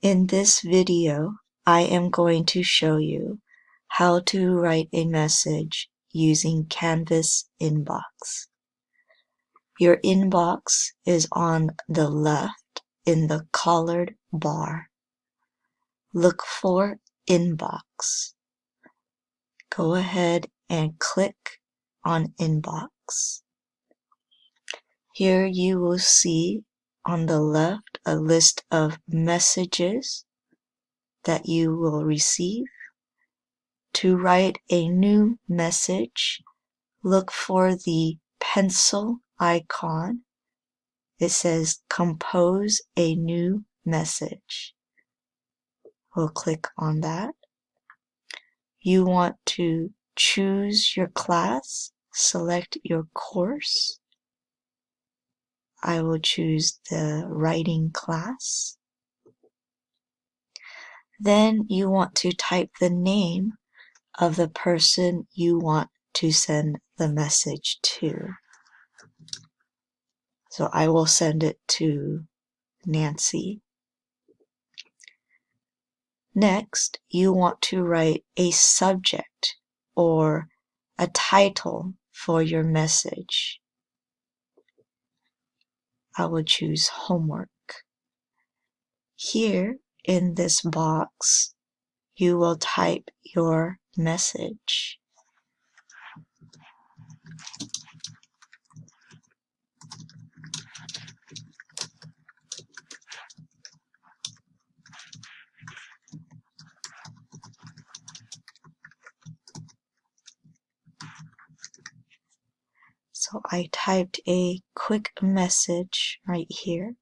In this video, I am going to show you how to write a message using Canvas Inbox. Your inbox is on the left in the colored bar. Look for Inbox. Go ahead and click on Inbox. Here you will see on the left a list of messages that you will receive. To write a new message, look for the pencil icon. It says compose a new message. We'll click on that. You want to choose your class, select your course. I will choose the writing class. Then you want to type the name of the person you want to send the message to. So I will send it to Nancy. Next, you want to write a subject or a title for your message. I will choose homework. Here in this box, you will type your message. So I typed a quick message right here.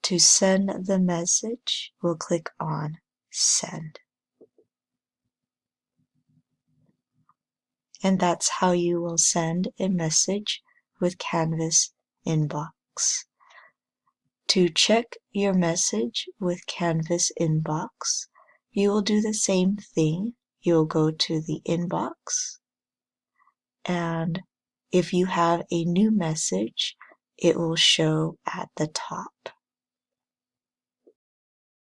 To send the message, we'll click on Send. And that's how you will send a message with Canvas Inbox. To check your message with Canvas Inbox, you will do the same thing. You'll go to the inbox, and if you have a new message, it will show at the top.